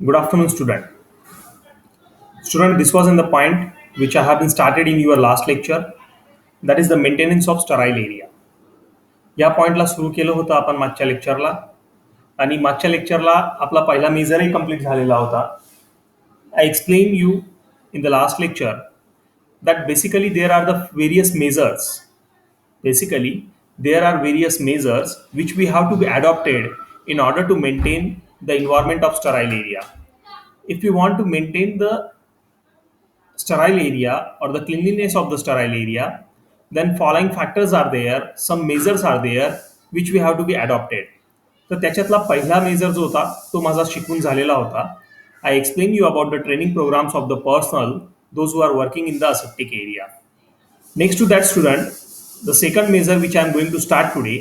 Good afternoon, student. Student, this was in the point which I have been started in your last lecture. That is the maintenance of sterile area. या पॉइंटला सुरू केलं होतं आपण मागच्या लेक्चरला आणि मागच्या लेक्चरला आपला पहिला मेजरही कंप्लीट झालेला होता. I explained you in the last lecture that basically there are the various measures. Basically, there are various measures which we have to be adopted in order to maintain the environment of sterile area. If we want to maintain the sterile area or the cleanliness of the sterile area, then following factors are there, some measures are there which we have to be adopted. तर त्याच्यातला पहिला major जो होता तो माझा शिकून झालेला होता. I explain you about the training programmes of the personnel those who are working in the aseptic area. Next to that, student, the second measure which I am going to start today,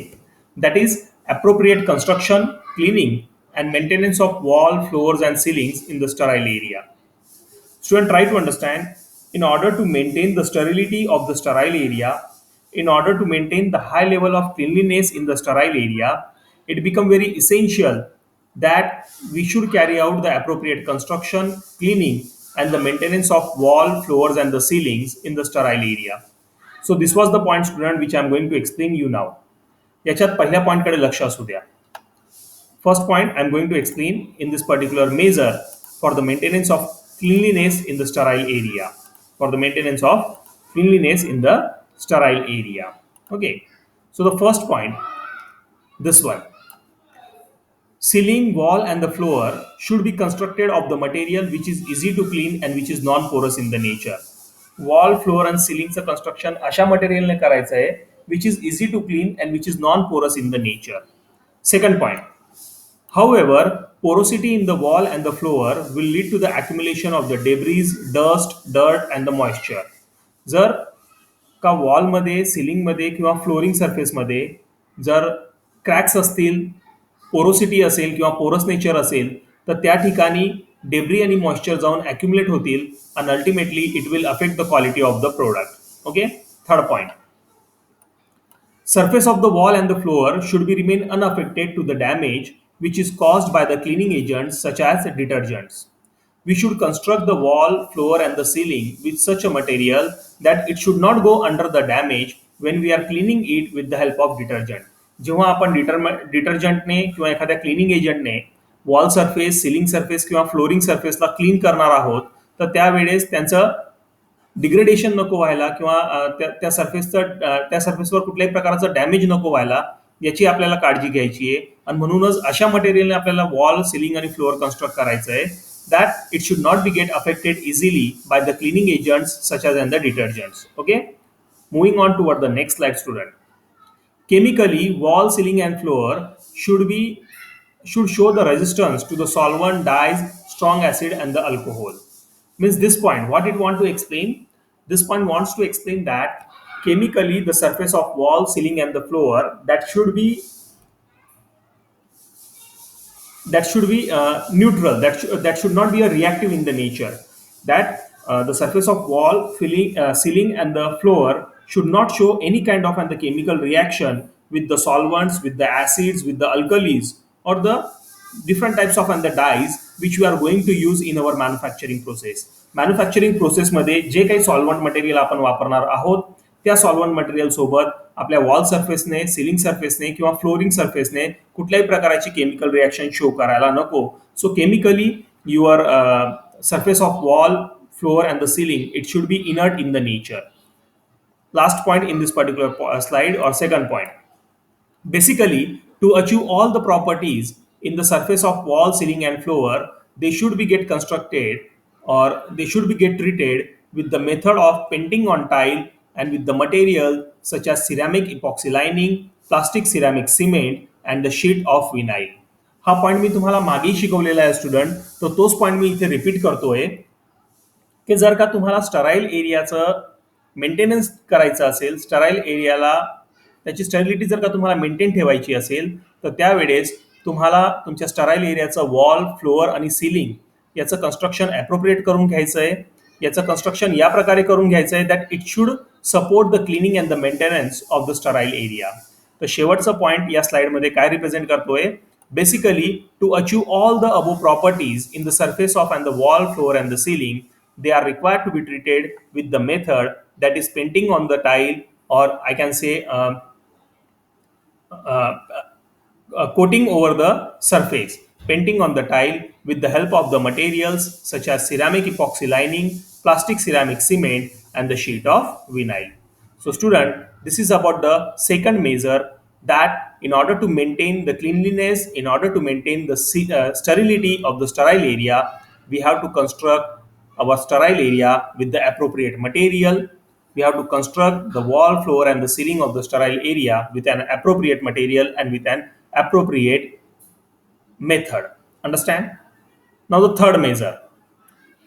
that is appropriate construction, cleaning and maintenance of wall, floors and ceilings in the sterile area. Student, try to understand, in order to maintain the sterility of the sterile area, in order to maintain the high level of cleanliness in the sterile area, it becomes very essential that we should carry out the appropriate construction, cleaning and the maintenance of wall, floors and the ceilings in the sterile area. So this was the point, student, which I am going to explain you now. याच्यात पहिल्या पॉइंटकडे लक्ष असू द्या. First point I am going to explain in this particular measure for the maintenance of cleanliness in the sterile area. For the maintenance of cleanliness in the sterile area. Okay. So the first point, this one. Ceiling, wall and the floor should be constructed of the material which is easy to clean and which is non-porous in the nature. Wall, floor and ceilingचं construction अशा मटेरियलने करायचं आहे which is easy to clean and which is non-porous in the nature. Second point. However, porosity in the wall and the floor will lead to the accumulation of the debris, dust, dirt and the moisture. जर का वॉलमध्ये, सिलिंगमध्ये किंवा flooring सरफेसमध्ये जर cracks असतील, porosity असेल किंवा पोरस nature असेल तर त्या ठिकाणी डेब्री आणि मॉइश्चर जाऊन ॲक्युमुलेट होतील आणि ultimately it will affect the quality of the product. Okay. Third point. Surface of the wall and the floor should be remain unaffected to the damage which is caused by the cleaning agents such as detergents. We should construct the wall, floor and the ceiling with such a material that it should not go under the damage when we are cleaning it with the help of detergent. जेव्हा आपण डिटर्जंटने किंवा एखाद्या cleaning एजंटने wall surface, ceiling surface किंवा flooring सरफेसला clean करणार आहोत तर त्यावेळेस त्यांचं डिग्रेडेशन नको व्हायला किंवा त्या सरफेसवर कुठल्याही प्रकारचं डॅमेज नको व्हायला याची आपल्याला काळजी घ्यायची आहे. आणि म्हणूनच अशा मटेरियलने आपल्याला वॉल, सिलिंग आणि फ्लोअर कन्स्ट्रक्ट करायचं आहे that it should not be get affected easily by the cleaning agents such as the detergents. Okay. Moving on toward the next slide, student. Chemically, wall, ceiling and floor should show the resistance to the solvent, dyes, strong acid and the alcohol. Means this point, what it want to explain? This point wants to explain that chemically the surface of wall, ceiling and the floor that should be neutral. That should not be a reactive in the nature. That the surface of wall, ceiling and the floor should not show any kind of the chemical reaction with the solvents, with the acids, with the alkalis or the different types of the dyes which we are going to use in our manufacturing process. Manufacturing process मध्ये जे काही solvent material आपण वापरणार आहोत त्या solvent material सोबत आपल्या wall सरफेसने, ceiling सरफेसने किंवा फ्लोरिंग सरफेसने कुठल्याही प्रकारची केमिकल रिएक्शन शो करायला नको. So chemically your surface of wall, floor and the ceiling, it should be inert in the nature. Last point in this particular slide or second point. Basically, to achieve all the properties in the surface of wall, ceiling and floor, they should be get constructed or they should be get treated with the method of painting on tile and with the material such as ceramic epoxy lining, plastic ceramic cement and the sheet of vinyl. हा point मी तुम्हाला मागे शिकवलेला आहे student, तो तोच point मी इथे repeat करतोय की जर का तुम्हाला स्टराईल एरियाचं मेंटेनन्स करायचं असेल, स्टराईल एरियाला त्याची स्टेरिलिटी जर का तुम्हाला मेंटेन ठेवायची असेल तर त्यावेळेस तुम्हाला तुमच्या स्टराईल एरियाचं वॉल, फ्लोअर आणि सिलिंग याचं कन्स्ट्रक्शन ॲप्रोप्रिएट करून घ्यायचं आहे. याचं कन्स्ट्रक्शन या प्रकारे करून घ्यायचं आहे that it should support the cleaning and the maintenance of the sterile area. तर शेवटचा पॉईंट या स्लाइडमध्ये काय रिप्रेझेंट करतोय Basically, to achieve all the above properties in the surface of and the wall, floor, and the ceiling, they are required to be treated with the method that is painting on the tile, or I can say uh, coating over the surface, painting on the tile with the help of the materials such as ceramic epoxy lining, plastic ceramic cement, and the sheet of vinyl. So, student, this is about the second measure, that in order to maintain the cleanliness, in order to maintain the sterility of the sterile area, we have to construct our sterile area with the appropriate material. We have to construct the wall, floor, and the ceiling of the sterile area with an appropriate material and with an appropriate method. Understand? Now the third measure.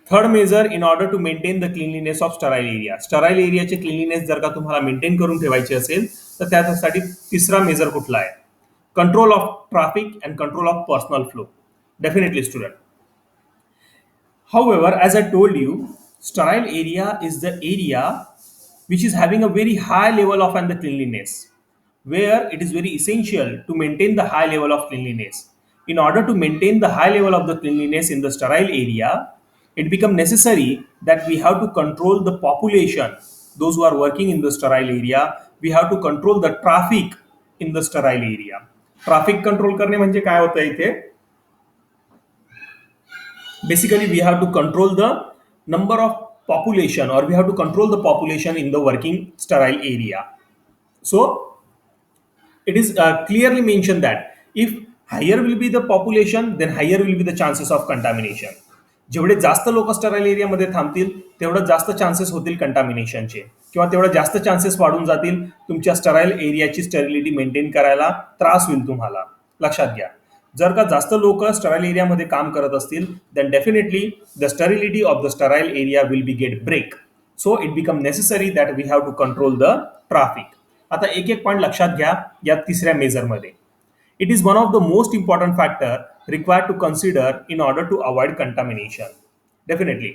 Third measure, in order to maintain the cleanliness of sterile area. Sterile एरियाचे cleanliness जर का तुम्हाला maintain करून ठेवायची असेल तर त्यासाठी तिसरा मेजर कुठला आहे? Control of traffic and control of personal flow. Definitely student. However, as I told you, sterile area is the area which is having a very high level of and the cleanliness, where it is very essential to maintain the high level of cleanliness. In order to maintain the high level of the cleanliness in the sterile area, it becomes necessary that we have to control the population, those who are working in the sterile area. We have to control the traffic in the sterile area. Traffic control करणे म्हणजे काय होतं इथे? Basically, we have to control the number of population, or we have to control the population in the working sterile area. So it is clearly mentioned that if higher will be the population, then higher will be the chances of contamination. जेवढे जास्त लोक sterile एरियामध्ये थांबतील तेवढं जास्त chances होतील कंटामिनेशनचे, किंवा तेवढं जास्त चान्सेस वाढून जातील तुमच्या स्टराईल एरियाची स्टेरिलिटी मेंटेन करायला त्रास होईल तुम्हाला. लक्षात घ्या, जर का जास्त लोक स्टराईल एरियामध्ये काम करत असतील then definitely the sterility of the sterile area will be get break. So it become necessary that we have to control the traffic. आता एक एक पॉईंट लक्षात घ्या या तिसऱ्या मेजरमध्ये. It is one of the most important factor required to consider in order to avoid contamination. Definitely.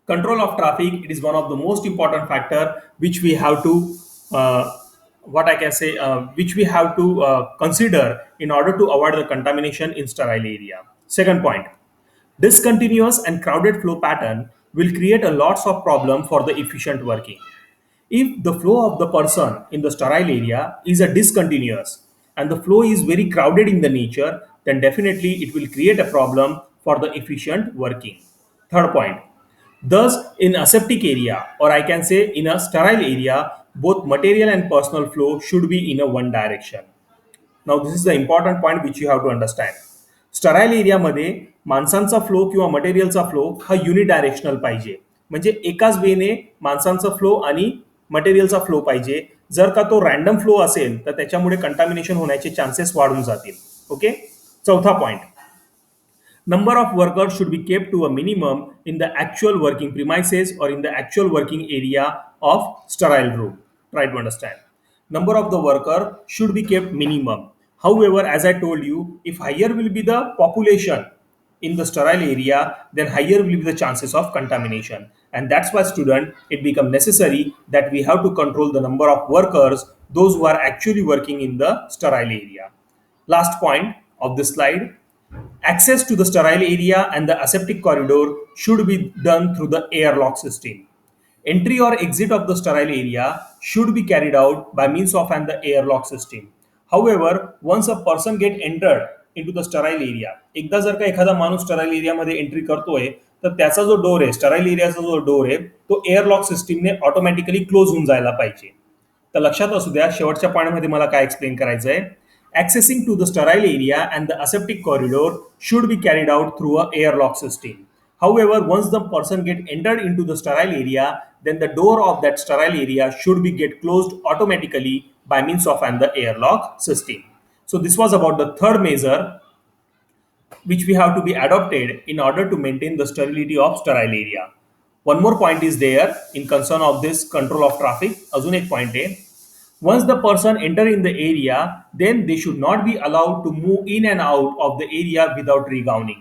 Control of traffic, it is one of the most important factor which we have to, which we have to consider in order to avoid the contamination in sterile area. Second point, discontinuous and crowded flow pattern will create a lots of problem for the efficient working. If the flow of the person in the sterile area is a discontinuous and the flow is very crowded in the nature, then definitely it will create a problem for the efficient working. Third point, thus in aseptic area, or I can say in a sterile area, both material and personal flow should be in a one direction. Now this is the important point which you have to understand. Sterile एरियामध्ये माणसांचा flow किंवा मटेरियलचा flow हा unidirectional पाहिजे, म्हणजे एकाच वेने माणसांचा flow आणि मटेरियलचा फ्लो पाहिजे. जर का तो रॅन्डम फ्लो असेल तर त्याच्यामुळे कंटामिनेशन होण्याचे चान्सेस वाढून जातील. ओके. चौथा point, number of workers should be kept to a minimum in the actual working premises or in the actual working area of sterile room. Try to understand. Number of the worker should be kept minimum. However, as I told you, if higher will be the population in the sterile area, then higher will be the chances of contamination. And that's why, student, it becomes necessary that we have to control the number of workers, those who are actually working in the sterile area. Last point of this slide, access to the sterile area and the aseptic corridor should be done through the airlock system. Entry or exit of the sterile area should be carried out by means of the airlock system. However, once a person get entered into the sterile area, एकदा जर का एखादा माणूस sterile एरियामध्ये entry करतोय तर त्याचा जो डोर आहे, स्टराईल एरियाचा जो डोर आहे, तो एअरलॉक सिस्टीमने ऑटोमॅटिकली क्लोज होऊन जायला पाहिजे. तर लक्षात असू द्या, शेवटच्या पॉईंटमध्ये मला काय एक्सप्लेन करायचं आहे. Accessing to the sterile area and the aseptic corridor should be carried out through a airlock system. However, once the person get entered into the sterile area, then the door of that sterile area should be get closed automatically by means of the airlock system. So this was about the third measure which we have to be adopted in order to maintain the sterility of sterile area. One more point is there in concern of this control of traffic. अजून एक point आहे. Once the person enter in the area, then they should not be allowed to move in and out of the area without regowning.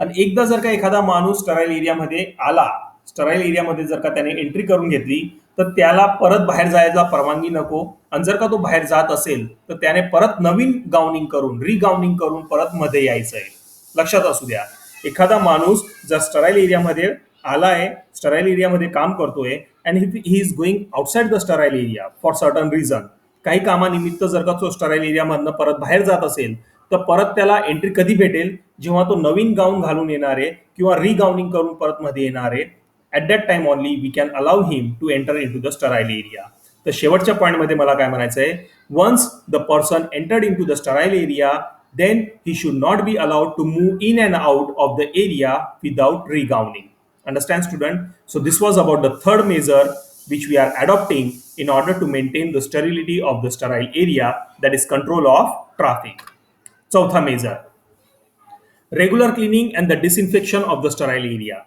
आणि एकदा जर का एखादा माणूस sterile एरियामध्ये आला, स्टराईल एरियामध्ये जर का त्याने एंट्री करून घेतली, तर त्याला परत बाहेर जायला परवानगी नको. आणि जर का तो बाहेर जात असेल तर त्याने परत नवीन गाउनिंग करून रिगाउनिंग करून परत मध्ये यायचं आहे. लक्षात असू द्या, एखादा माणूस जर स्टराईल एरियामध्ये आलाय, स्टराईल एरियामध्ये काम करतोय, and he is going outside the sterile area for certain reason, काही कामानिमित्त जर का तो स्टराईल एरियामधनं परत बाहेर जात असेल, तर परत त्याला एंट्री कधी भेटेल, जेव्हा तो नवीन गाऊन घालून येणार आहे किंवा रिगाउनिंग करून परत मध्ये येणार आहे. At that time only we can allow him to enter in to the sterile area. तर शेवटच्या पॉईंटमध्ये मला काय म्हणायचं आहे, once the person entered in to the sterile area, then he should not be allowed to move in and out of the area without regowning. Understand, student? So this was about the third measure which we are adopting in order to maintain the sterility of the sterile area, that is control of traffic. Chautha measure, regular cleaning and the disinfection of the sterile area.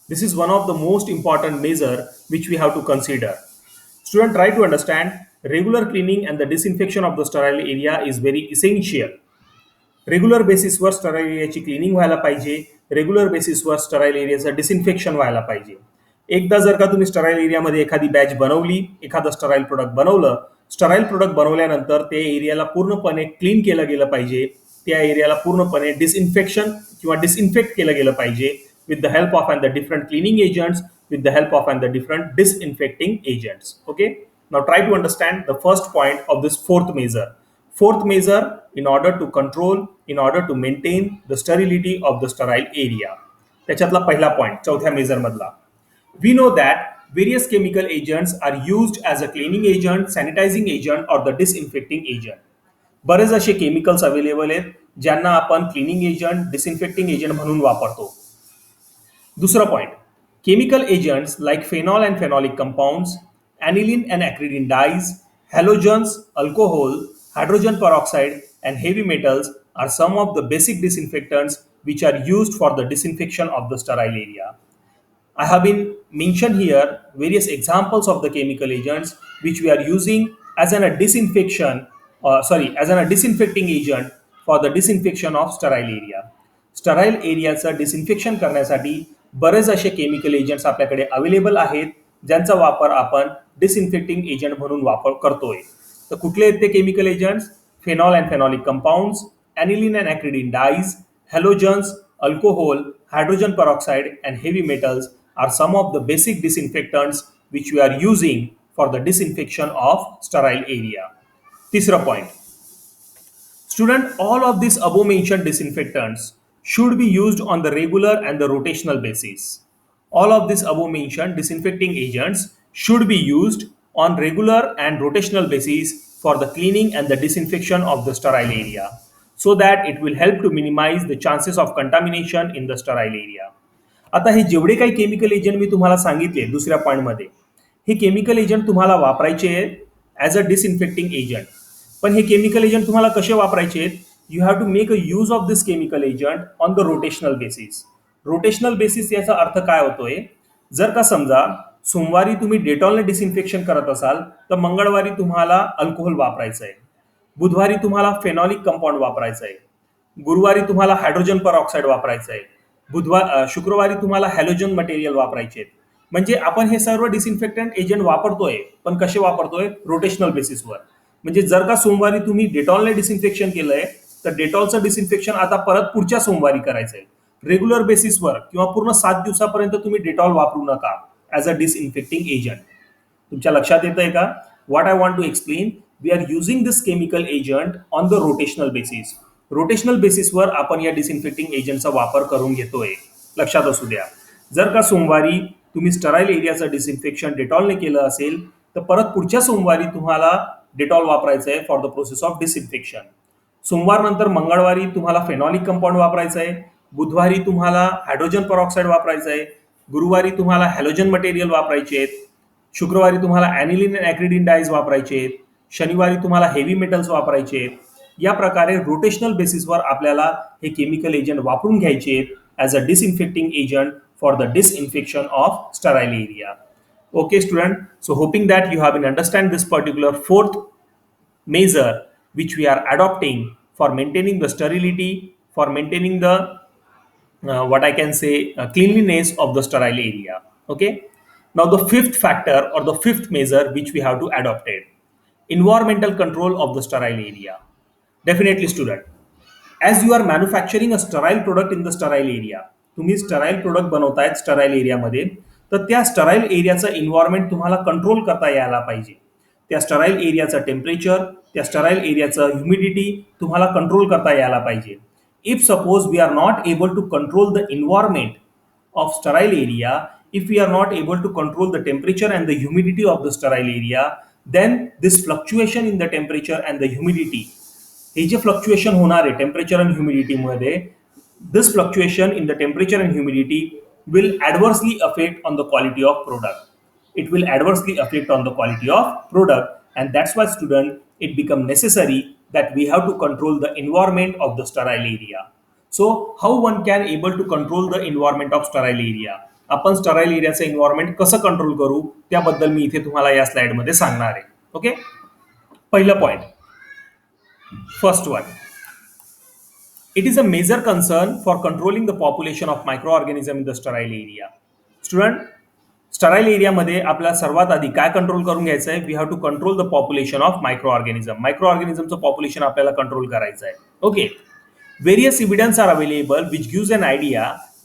This is one of the most important measure which we have to consider. Student, try to understand, regular cleaning and the disinfection of the sterile area is very essential. Regular बेसिसवर sterile एरियाची cleaning व्हायला पाहिजे, regular बेसिसवर sterile एरियाचं disinfection व्हायला पाहिजे. एकदा जर का तुम्ही स्टराईल एरियामध्ये एखादी बॅच बनवली, एखादं स्टराईल प्रोडक्ट बनवलं, स्टराईल प्रोडक्ट बनवल्यानंतर ते एरियाला पूर्णपणे क्लीन केलं गेलं पाहिजे, त्या एरियाला पूर्णपणे डिसइन्फेक्शन किंवा डिसइन्फेक्ट केलं गेलं पाहिजे with the help of and the different cleaning agents, with the help of and the different disinfecting agents. Okay, now try to understand the first point of this fourth measure. Fourth measure, in order to control, in order to maintain the sterility of the sterile area. त्याच्यातला पहिला point चौथ्या major मधला. We know that various chemical agents are used as a cleaning agent, sanitizing agent or the disinfecting agent. बरेच असे chemicals available आहेत ज्यांना आपण cleaning agent, डिसइन्फेक्टिंग agent म्हणून वापरतो. दुसरा point, chemical agents like phenol and phenolic compounds, aniline and acridine dyes, halogens, alcohol, hydrogen peroxide, and heavy metals are some of the basic disinfectants which are used for the disinfection of the sterile area. I have been mentioned here various examples of the chemical agents which we are using as a disinfecting agent for the disinfection of sterile area. Sterile एरियाचं disinfection करण्यासाठी बरेच असे chemical agents आपल्याकडे available आहेत ज्यांचा वापर आपण डिसइन्फेक्टिंग agent म्हणून वापर करतोय. तर कुठले आहेत ते chemical agents? Phenol and phenolic compounds, aniline and acridine dyes, halogens, alcohol, hydrogen peroxide and heavy metals are some of the basic disinfectants which we are using for the disinfection of sterile area. Tisra point. Student, all of these above mentioned disinfectants should be used on the regular and the rotational basis. All of these above mentioned disinfecting agents should be used on regular and rotational basis for the cleaning and the disinfection of the sterile area, so that it will help to minimize the chances of contamination in the sterile area. आता हे जेवढे काही chemical agent मी तुम्हाला सांगितले दुसऱ्या पॉईंटमध्ये, हे chemical agent तुम्हाला वापरायचे आहेत ॲज अ डिसइन्फेक्टिंग एजंट. पण हे केमिकल एजंट तुम्हाला कसे वापरायचे आहेत? You have to make a use of this chemical agent on the rotational basis. Rotational basis याचा अर्थ काय होतोय? जर का समजा सोमवारी तुम्ही डेटॉलने डिसइन्फेक्शन करत असाल तर मंगळवारी तुम्हाला अल्कोहोल वापरायचं आहे, बुधवारी तुम्हाला फेनॉलिक कंपाऊंड वापरायचं आहे, गुरुवारी तुम्हाला हायड्रोजन परऑक्साईड वापरायचं आहे, शुक्रवारी तुम्हाला हॅलोजन मटेरियल वापरायचे आहेत. म्हणजे आपण हे सर्व डिसइन्फेक्टंट एजंट वापरतोय, पण कसे वापरतोय? रोटेशनल बेसिसवर. म्हणजे जर का सोमवारी तुम्ही डेटॉलने डिसइन्फेक्शन केलंय तर डेटॉलचं डिसइन्फेक्शन आता परत पुढच्या सोमवारी करायचंय. रेग्युलर बेसिसवर किंवा पूर्ण 7 दिवसापर्यंत तुम्ही डेटॉल वापरू नका ॲज अ डिसइन्फेक्टिंग एजंट. तुमच्या लक्षात येतंय का? What I want to explain, we are using this chemical agent on the rotational basis. Rotational बेसिसवर आपण या डिसइन्फेक्टिंग एजंटचा वापर करून घेतोय. लक्षात असू द्या, जर का सोमवारी तुम्ही स्टराईल एरियाचं डिसइन्फेक्शन डेटॉलने केलं असेल तर परत पुढच्या सोमवारी तुम्हाला डेटॉल वापरायचं आहे for the process of disinfection. सोमवार नंतर मंगळवारी तुम्हाला फेनॉलिक कंपाऊंड वापरायचं आहे, बुधवारी तुम्हाला हायड्रोजन परऑक्साईड वापरायचं आहे, गुरुवारी तुम्हाला हॅलोजन मटेरियल वापरायचे आहेत, शुक्रवारी तुम्हाला ॲनिलिन अँड ॲक्रिडिन डाईज वापरायचे आहेत, शनिवारी तुम्हाला हेवी मेटल्स वापरायचे आहेत. या प्रकारे रोटेशनल बेसिसवर आपल्याला हे केमिकल एजंट वापरून घ्यायचे आहेत as a disinfecting agent for the disinfection of sterile area. Okay, student. So hoping that you have been understand this particular fourth measure which we are adopting for maintaining the sterility, for maintaining the what I can say cleanliness of the sterile area. Okay. Now the fifth factor or the fifth measure which we have to adopt it, environmental control of the sterile area. Definitely student, as you are manufacturing a sterile product in the sterile area, तुम्ही sterile product बनवतायत sterile एरियामध्ये, तर त्या sterile एरियाचं environment तुम्हाला control करता यायला पाहिजे. त्या स्टराईल एरियाचं टेम्परेचर, त्या स्टराईल एरियाचं ह्युमिडिटी तुम्हाला कंट्रोल करता यायला पाहिजे. If suppose we are not able to control the environment of sterile area, if we are not able to control the temperature and the humidity of the sterile area, then this fluctuation in the temperature and the humidity, हे जे fluctuation होणार आहे temperature आणि humidity मध्ये, this fluctuation in the temperature and humidity will adversely affect on the quality of product. It will adversely affect on the quality of product, and that's why student it become necessary that we have to control the environment of the sterile area. So how one can able to control the environment of sterile area? आपण sterile एरियाचं environment कसं control करू त्याबद्दल मी इथे तुम्हाला या स्लाइडमध्ये सांगणार आहे. ओके, पहिलं point, first one, it is a major concern for controlling the population of micro organism in the sterile area. Student, sterile एरियामध्ये आपल्याला सर्वात आधी काय कंट्रोल करून घ्यायचं आहे? We have to control the population of micro organism. Micro ऑर्गॅनिझमचं population आपल्याला कंट्रोल करायचं आहे. Okay, various evidence are available which gives an idea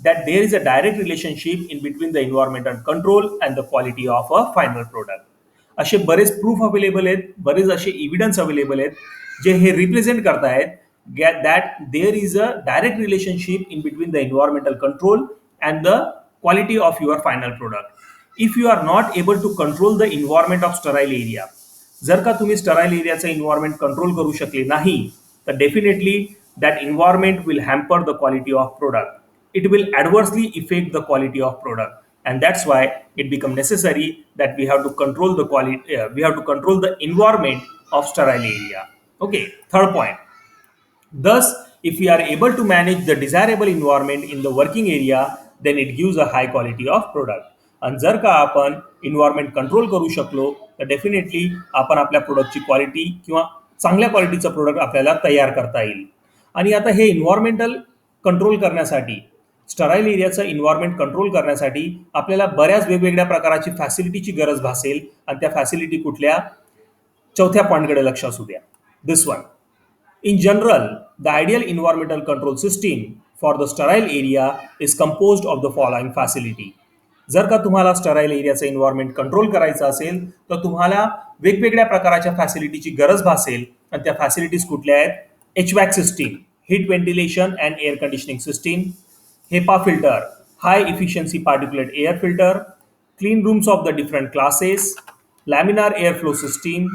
that there is a direct relationship in between the environmental control and the quality of a final product. असे बरेच proof available आहेत, बरेच असे evidence available आहेत जे हे represent करतायत that there is a direct relationship in between the environmental control and the quality of your final product. If you are not able to control the environment of sterile area, जर का तुम्ही sterile एरियाचं environment control करू शकले नाही तर definitely that environment will hamper the quality of product. It will adversely affect the quality of product, and that's why it become necessary that we have to control the quality. We have to control the environment of sterile area. Okay, third point. Thus, if we are able to manage the desirable environment in the working area, then it gives a high quality of product. आणि जर का आपण environment control करू शकलो तर definitely आपण आपल्या प्रोडक्टची क्वालिटी किंवा चांगल्या क्वालिटीचं प्रोडक्ट आपल्याला तयार करता येईल. आणि आता हे इन्व्हायरमेंटल कंट्रोल करण्यासाठी, स्टराईल एरियाचं इन्व्हायरमेंट कंट्रोल करण्यासाठी आपल्याला बऱ्याच वेगवेगळ्या प्रकारची फॅसिलिटीची गरज भासेल. आणि त्या फॅसिलिटी कुठल्या? चौथ्या पॉईंटकडे लक्ष असू द्या, this one. In general the ideal environmental control system for the sterile area is composed of the following facility. जर का तुम्हाला स्टराईल एरियाचं इन्व्हायरमेंट कंट्रोल करायचं असेल तर तुम्हाला वेगवेगळ्या प्रकारच्या फॅसिलिटीची गरज भासेल. आणि त्या फॅसिलिटीज कुठल्या आहेत? HVAC system, heat ventilation and air conditioning system, HEPA filter, high efficiency particulate air filter, clean rooms of the different classes, laminar airflow system,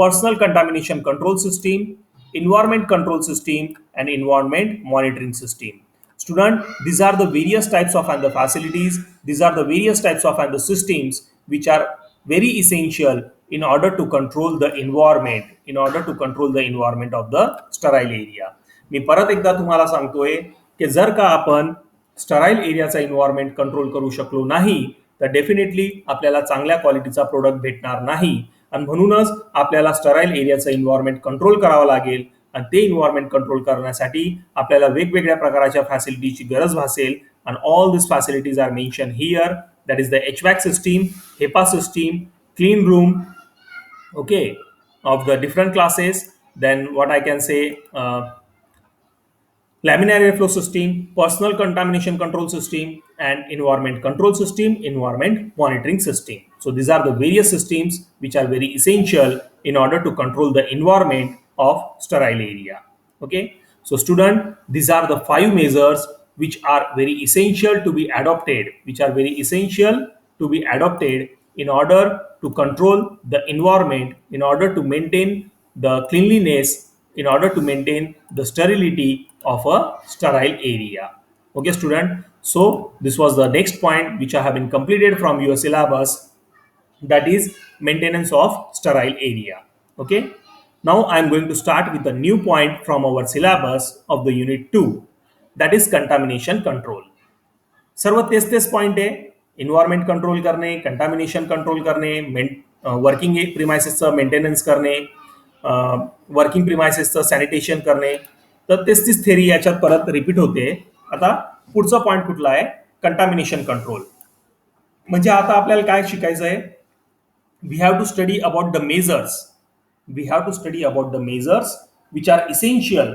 personal contamination control system, environment control system, and environment monitoring system. Student, these are the various types of and the facilities, these are the various types of and the systems which are very essential in order to control the environment, in order to control the environment of the sterile area. मी परत एकदा तुम्हाला सांगतोय की जर का आपण sterile एरियाचा environment control करू शकलो नाही तर डेफिनेटली आपल्याला चांगल्या क्वालिटीचा प्रोडक्ट भेटणार नाही. आणि म्हणूनच आपल्याला स्टराईल एरियाचं इन्व्हायरमेंट कंट्रोल करावं लागेल. आणि ते इन्व्हायरमेंट कंट्रोल करण्यासाठी आपल्याला वेगवेगळ्या प्रकारच्या फॅसिलिटीची गरज भासेल. आणि all this facilities are mention here. That is the HVAC system, HEPA system, clean room, okay, of the different classes. Then what I can say, laminar airflow system, personal contamination control system, and environment control system, environment monitoring system. So these are the various systems which are very essential in order to control the environment of sterile area. Okay, so student, these are the 5 measures which are very essential to be adopted, which are very essential to be adopted in order to control the environment, in order to maintain the cleanliness, in order to maintain the sterility of a sterile area. Okay, student. So this was the next point which I have been completed from your syllabus, that is maintenance of sterile area. Okay. Now I am going to start with a new point from our syllabus of the unit 2, that is contamination control. सर्व तेच point आहे. Environment control करणे, contamination control करणे, working प्रिमायसेसचं maintenance करणे, working प्रिमायसेसचं sanitation करणे. तर तेच theory याच्यात परत रिपीट होते. आता पुढचा पॉईंट कुठला आहे? Contamination control. म्हणजे आता आपल्याला काय शिकायचं आहे? We have to study about the measures. We have to study about the measures which are essential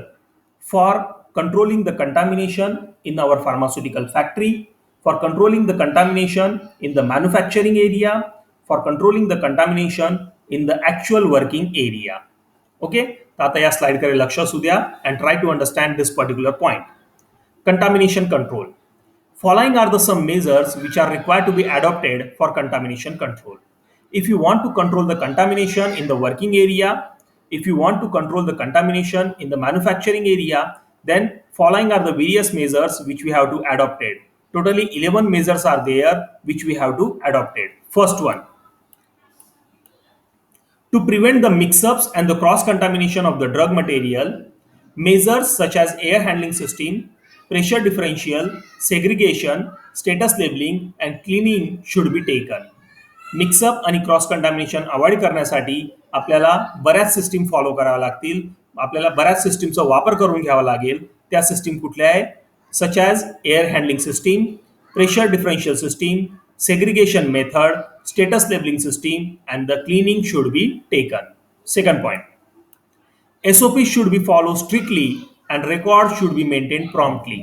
for controlling the contamination in our pharmaceutical factory, for controlling the contamination in the manufacturing area, for controlling the contamination in the actual working area. Okay, तर आता या स्लाइडकडे लक्ष असू द्या and try to understand this particular point. Contamination control. Following are the some measures which are required to be adopted for contamination control. If you want to control the contamination in the working area, if you want to control the contamination in the manufacturing area, then following are the various measures which we have to adopted. Totally 11 measures are there which we have to adopted. First one, to prevent the mix-ups and the cross-contamination of the drug material, measures such as air handling system, pressure differential, segregation, status labeling, and cleaning should be taken. Mix up आणि cross contamination avoid करण्यासाठी आपल्याला बऱ्याच system follow कराव्या लागतील. आपल्याला बऱ्याच सिस्टीमचा वापर करून घ्यावा लागेल. त्या सिस्टीम कुठल्या आहे? Such as air handling system, pressure differential system, segregation method, status labeling system, and the cleaning should be taken. Second point, SOP should be followed strictly and record should be maintained promptly.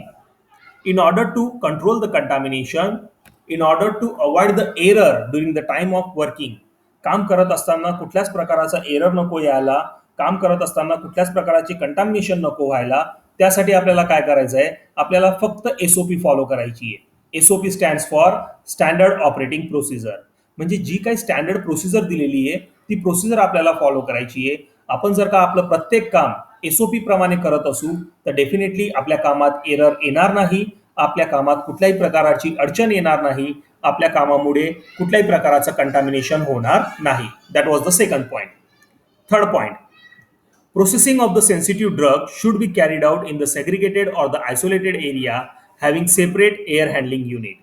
In order to control the contamination, in order to avoid the error during the time of working, काम करत असताना कुठल्याच प्रकारचा error नको यायला, काम करत असताना कुठल्याच प्रकारची कंटामिनेशन नको व्हायला, त्यासाठी आपल्याला काय करायचं आहे? आपल्याला फक्त एसओपी फॉलो करायची आहे. SOP stands for standard operating procedure. म्हणजे जी काही स्टँडर्ड प्रोसिजर दिलेली आहे ती प्रोसिजर आपल्याला फॉलो करायची आहे. आपण जर का आपलं प्रत्येक काम एसओपी प्रमाणे करत असू तर डेफिनेटली आपल्या कामात एरर येणार नाही, आपल्या कामात कुठल्याही प्रकारची अडचण येणार नाही, आपल्या कामामुळे कुठल्याही प्रकारचं कंटामिनेशन होणार नाही. That was the second point. Third point, processing of the sensitive drug should be carried out in the segregated or the isolated area having separate air handling unit.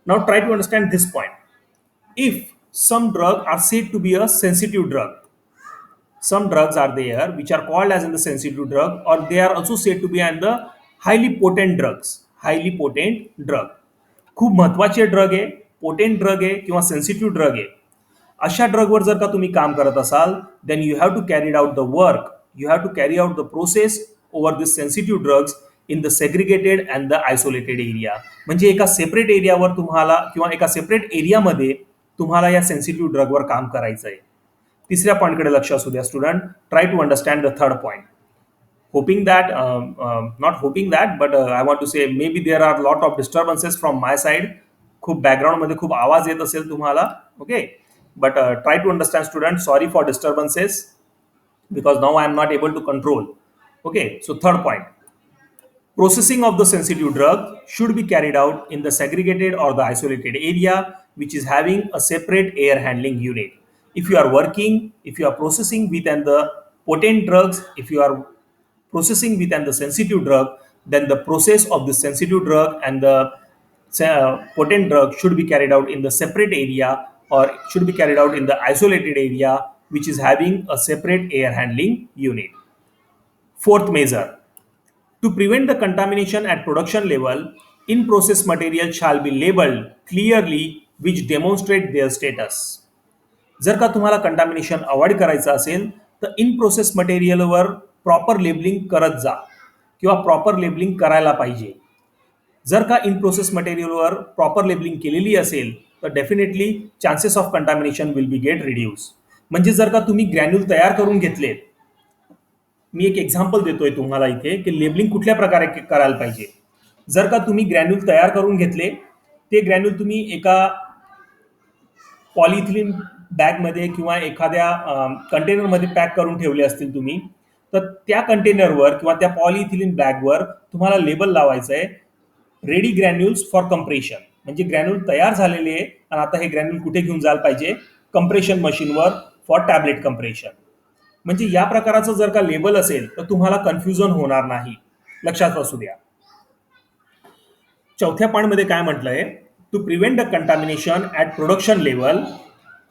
Now try to understand this point. If some drugs are said to be a sensitive drug, some drugs are there which are called as in the sensitive drug, or they are also said to be and the highly potent drugs. Highly potent drug खूप महत्वाचे drug आहे, potent drug आहे किंवा sensitive drug आहे. अशा ड्रगवर जर का तुम्ही काम करत असाल then you have to carry out the work, you have to carry out the process over this sensitive drugs in the segregated and the isolated area. म्हणजे एका सेपरेट एरियावर तुम्हाला किंवा एका सेपरेट एरियामध्ये तुम्हाला या सेन्सिटिव्ह ड्रगवर काम करायचं आहे. तिसऱ्या पॉईंटकडे लक्ष असू द्या student. Try to understand the third point. Hoping that not hoping that but I want to say maybe there are lot of disturbances from my side. खूप बॅकग्राऊंड मध्ये खूप आवाज येत असेल तुम्हाला. Okay, but try to understand student. Sorry for disturbances because now I am not able to control. Okay, so third point, processing of the sensitive drug should be carried out in the segregated or the isolated area which is having a separate air handling unit. If you are working, if you are processing with and the potent drugs, if you are processing with and the sensitive drug, then the process of the sensitive drug and the potent drug should be carried out in the separate area or should be carried out in the isolated area which is having a separate air handling unit. Fourth measure, to prevent the contamination at production level, in process material shall be labeled clearly which demonstrate their status. जर का तुम्हाला contamination avoid करायचं असेल तर in process मटेरियलवर proper labelling करत जा किंवा proper labelling करायला पाहिजे. जर का इन प्रोसेस मटेरियलवर प्रॉपर लेबलिंग केलेली असेल तर definitely chances of contamination will be get reduce. म्हणजे जर का तुम्ही ग्रॅन्युल तयार करून घेतले, मी एक एक्झाम्पल देतोय तुम्हाला इथे की लेबलिंग कुठल्या प्रकारे करायला पाहिजे. जर का तुम्ही ग्रॅन्युल तयार करून घेतले, ते ग्रॅन्युल तुम्ही एका पॉलिथिलीन बॅगमध्ये किंवा एखाद्या कंटेनरमध्ये पॅक करून ठेवले असतील तुम्ही, तर त्या कंटेनरवर किंवा त्या पॉलिथिलीन बॅगवर तुम्हाला लेबल लावायचं आहे रेडी ग्रॅन्युल्स फॉर कंप्रेशन. म्हणजे ग्रॅन्युल तयार झालेले आहे आणि आता हे ग्रॅन्युल कुठे घेऊन जायला पाहिजे? कंप्रेशन मशीनवर फॉर टॅबलेट कंप्रेशन. म्हणजे या प्रकारचं जर का लेबल असेल तर तुम्हाला कन्फ्युजन होणार नाही. लक्षात असू द्या. चौथ्या पॉईंटमध्ये काय म्हटलंय? To prevent the contamination at production level,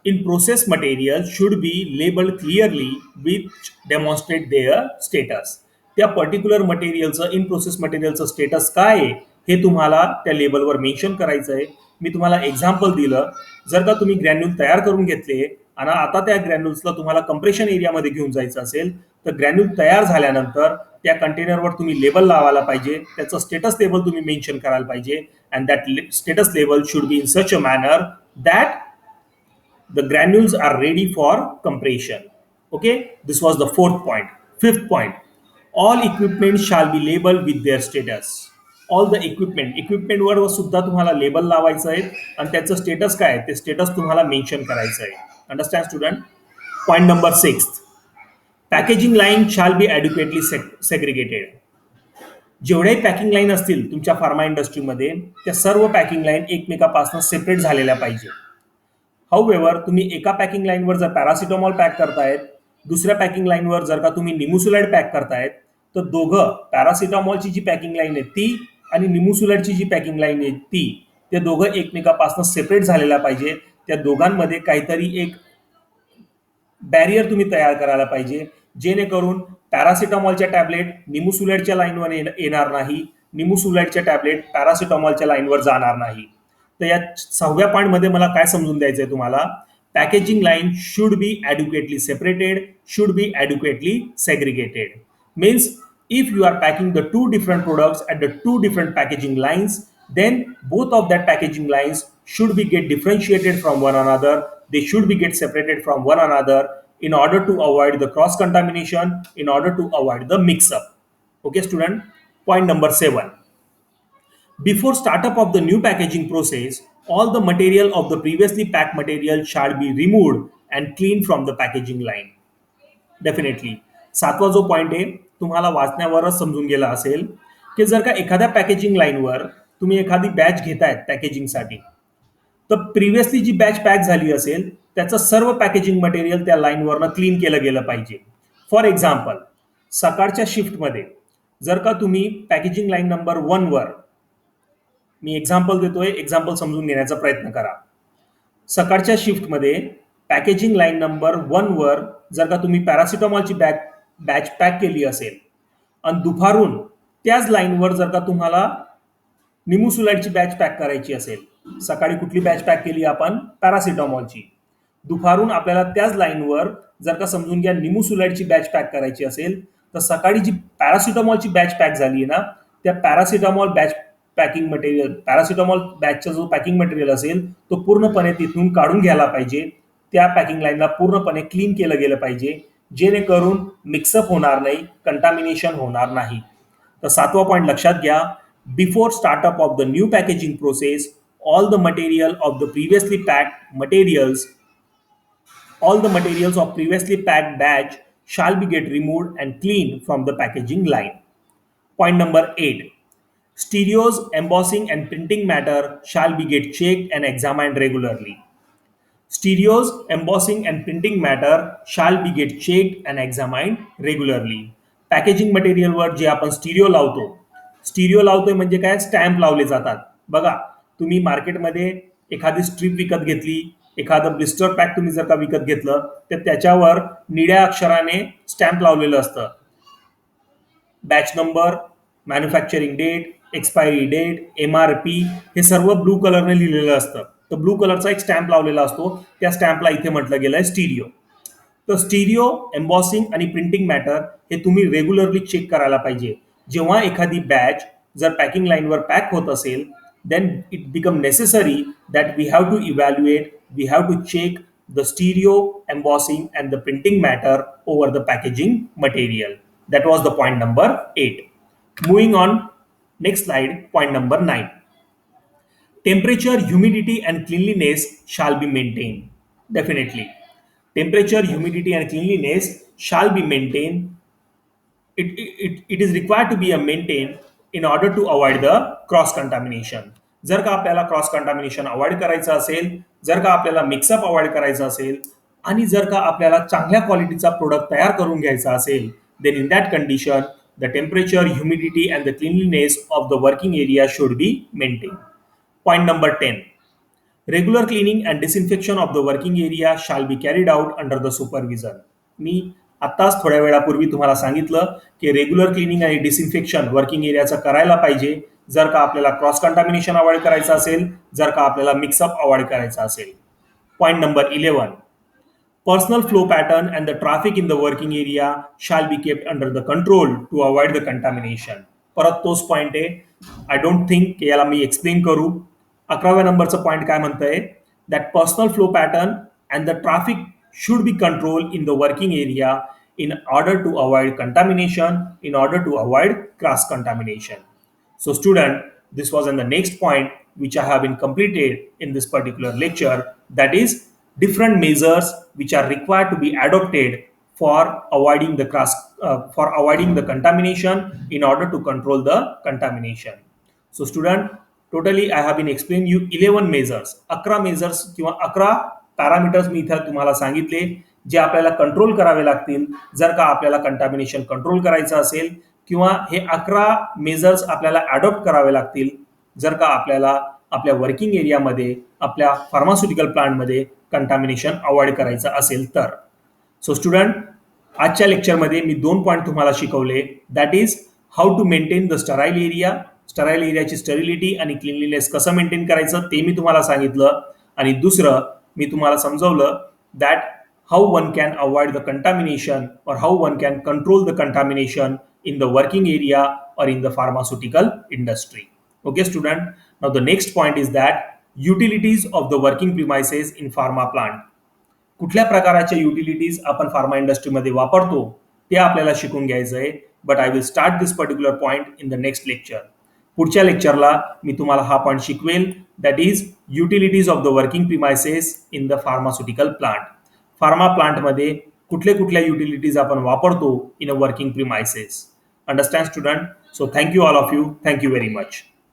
in process material should be labeled clearly which demonstrate their status. त्या पर्टिक्युलर मटेरियलचं इन प्रोसेस मटेरियलचं स्टेटस काय आहे हे तुम्हाला त्या लेबलवर मेन्शन करायचं आहे. मी तुम्हाला एक्झाम्पल दिलं. जर का तुम्ही ग्रॅन्युल तयार करून घेतले आणि आता त्या ग्रॅन्युल्सला तुम्हाला कंप्रेशन एरियामध्ये घेऊन जायचं असेल, तर ग्रॅन्युल तयार झाल्यानंतर त्या कंटेनरवर तुम्ही लेबल लावायला पाहिजे, त्याचं स्टेटस लेबल तुम्ही मेन्शन करायला पाहिजे, and that status label should be in such a manner that the granules are ready for compression. Okay, this was the fourth point. Fifth point, all equipment shall be labeled with their status. All the equipment वर सुद्धा तुम्हाला label लावायचं आहे आणि त्याचं status काय आहे ते स्टेटस तुम्हाला मेन्शन करायचं आहे. Understand student? Point number 6, packaging line shall be adequately segregated. जेवढ्याही पॅकिंग लाईन असतील तुमच्या फार्मा इंडस्ट्रीमध्ये त्या सर्व पॅकिंग लाईन एकमेकापासून सेपरेट झालेल्या पाहिजे. हाऊएव्हर तुम्ही एका पॅकिंग लाईनवर जर पॅरासिटामॉल पॅक करतायत, दुसऱ्या पॅकिंग लाईनवर जर का तुम्ही निमुसुलाइड पॅक करतायत, तर दोघं पॅरासिटामॉलची जी पॅकिंग लाईन आहे ती आणि निमुसुलाइडची जी पॅकिंग लाईन आहे ती, ते दोघं एकमेकापासून सेपरेट झालेल्या पाहिजे. त्या दोघांमध्ये काहीतरी एक बॅरियर तुम्ही तयार करायला पाहिजे, जेणेकरून पॅरासिटामॉलच्या टॅबलेट निमुसुलाइडच्या लाईनवर येणार नाही, निमुसुलाइडच्या टॅबलेट पॅरासिटामॉलच्या लाईनवर जाणार नाही. तर या 6व्या पॉईंटमध्ये मला काय समजून द्यायचं आहे तुम्हाला, packaging line should be adequately separated, should be adequately segregated. Means if you are packing the two different products at the two different packaging lines, then both of that packaging lines should be get differentiated from one another. They should be get separated from one another in order to avoid the cross contamination, in order to avoid the mix up. Okay student, point number 7, before startup of the new packaging process, all the material of the previously packed material shall be removed and cleaned from the packaging line. Definitely 7वा जो point आहे तुम्हाला वाचण्यावरच समजून गेला असेल की जर का एखाद्या पॅकेजिंग लाईनवर तुम्ही एखादी बॅच घेतायत पॅकेजिंगसाठी, तर प्रिव्हियसली जी बॅच पॅक झाली असेल त्याचं सर्व पॅकेजिंग मटेरियल त्या लाईनवरनं क्लीन केलं गेलं पाहिजे. फॉर एक्झाम्पल, सकाळच्या शिफ्टमध्ये जर का तुम्ही पॅकेजिंग लाईन नंबर 1वर, मी एक्झाम्पल देतोय, एक्झाम्पल समजून घेण्याचा प्रयत्न करा. सकाळच्या शिफ्टमध्ये पॅकेजिंग लाईन नंबर 1वर जर का तुम्ही पॅरासिटामॉलची बॅच पॅक केली असेल आणि दुपारून त्याच लाईनवर जर का तुम्हाला निमुसुलाइडची बॅच पॅक करायची असेल, सकाळी कुठली बॅच पॅक केली आपण? पॅरासिटामॉलची. दुपारून आपल्याला त्याच लाईनवर जर का समजून घ्या निमुसुलाइडची बॅच पॅक करायची असेल, तर सकाळी जी पॅरासिटामॉलची बॅच पॅक झाली आहे ना, त्या paracetamol batch packing material, paracetamol बॅचचा जो पॅकिंग मटेरियल असेल तो पूर्णपणे तिथून काढून घ्यायला पाहिजे. त्या पॅकिंग लाईनला पूर्णपणे क्लीन केलं गेलं पाहिजे, जेणेकरून मिक्सअप होणार नाही, कंटामिनेशन होणार नाही. तर 7वा पॉईंट लक्षात घ्या, before startup of the new packaging process, all the material of the previously packed materials, all the materials of previously packed batch shall be get removed and cleaned from the packaging line. Point number 8, stereos, embossing and printing matter shall be get checked and examined regularly. Stereos, embossing and printing matter shall be get checked and examined regularly. Packaging मटेरियलवर जे आपण stereo लावतोय म्हणजे काय? Stamp लावले जातात. बघा, तुम्ही मार्केटमध्ये एखादी स्ट्रीप विकत घेतली, एखादं ब्लिस्टर पॅक तुम्ही जर का विकत घेतलं, तर त्याच्यावर निळ्या अक्षराने स्टॅम्प लावलेलं असतं. Batch number, manufacturing date, expiry date, MRP हे सर्व ब्लू कलरने लिहिलेलं असतं. तर ब्लू कलरचा एक स्टॅम्प लावलेला असतो, त्या स्टॅम्पला इथे म्हटलं गेलं आहे स्टिरिओ. तर स्टिरिओ, एम्बॉसिंग आणि प्रिंटिंग मॅटर हे तुम्ही रेग्युलरली चेक करायला पाहिजे. जेव्हा एखादी बॅच जर पॅकिंग लाईनवर पॅक होत असेल, then it become necessary that we have to evaluate, we have to check the stereo, embossing and the printing matter over the packaging material. That was the point number 8. Moving on, next slide, point number 9. Temperature, humidity and cleanliness shall be maintained. Definitely. Temperature, humidity and cleanliness shall be maintained. It is required to be maintained in order to avoid the cross contamination. जर का आपल्याला cross contamination avoid करायचं असेल, जर का आपल्याला mix up avoid करायचं असेल आणि जर का आपल्याला चांगल्या क्वालिटीचा प्रोडक्ट तयार करून घ्यायचा असेल, then in that condition the temperature, humidity and the cleanliness of the working area should be maintain. Point number 10, regular cleaning and disinfection of the working area shall be carried out under the supervision. मी आत्ताच थोड्या वेळापूर्वी तुम्हाला सांगितलं की regular cleaning आणि disinfection working एरियाचं करायला पाहिजे. जर का आपल्याला क्रॉस कंटामिनेशन अवॉइड करायचं असेल, जर का आपल्याला मिक्सअप अवॉइड करायचा असेल. Point number 11. Personal flow pattern and the traffic in the working area shall be kept under the control to avoid the contamination. परत तोच पॉइंट आहे. आय डोंट थिंक याला मी एक्सप्लेन करू. 11व्या नंबरचं पॉइंट काय म्हणतंय, that personal flow pattern and the traffic should be controlled in the working area in order to avoid contamination, in order to avoid cross contamination. So student, this was in the next point which I have been completed in this particular lecture, that is different measures which are required to be adopted for avoiding the for avoiding the contamination in order to control the contamination. So student, totally I have been explaining you 11 measures, 11 measures किंवा 11 parameters मी इथे तुम्हाला सांगितले जे आपल्याला control करावे लागतील जर का आपल्याला कंटामिनेशन कंट्रोल करायचं असेल, किंवा हे 11 मेजर्स आपल्याला अडॉप्ट करावे लागतील जर का आपल्याला आपल्या वर्किंग एरियामध्ये, आपल्या फार्मास्युटिकल प्लांटमध्ये कंटामिनेशन अवॉइड करायचं असेल तर. सो स्टुडंट, आजच्या लेक्चरमध्ये मी 2 पॉईंट तुम्हाला शिकवले, that is how to maintain the sterile area. Sterile एरियाची स्टरिलिटी आणि क्लिनलीनेस कसं मेंटेन करायचं ते मी तुम्हाला सांगितलं. आणि दुसरं मी तुम्हाला समजवलं that how one can avoid the contamination or how one can control the contamination in the working area or in the pharmaceutical industry. Okay student, now the next point is that utilities of the working premises in pharma plant. कुठल्या प्रकारच्या utilities आपण pharma इंडस्ट्रीमध्ये वापरतो ते आपल्याला शिकून घ्यायचं आहे. But I will start this particular point in the next lecture. पुढच्या लेक्चरला मी तुम्हाला हा पॉइंट शिकवेल, that is utilities of the working premises in the pharmaceutical plant. Pharma प्लांटमध्ये कुठल्या कुठल्या युटिलिटीज आपण वापरतो in a working premises. Understand student? So thank you all of you. Thank you very much.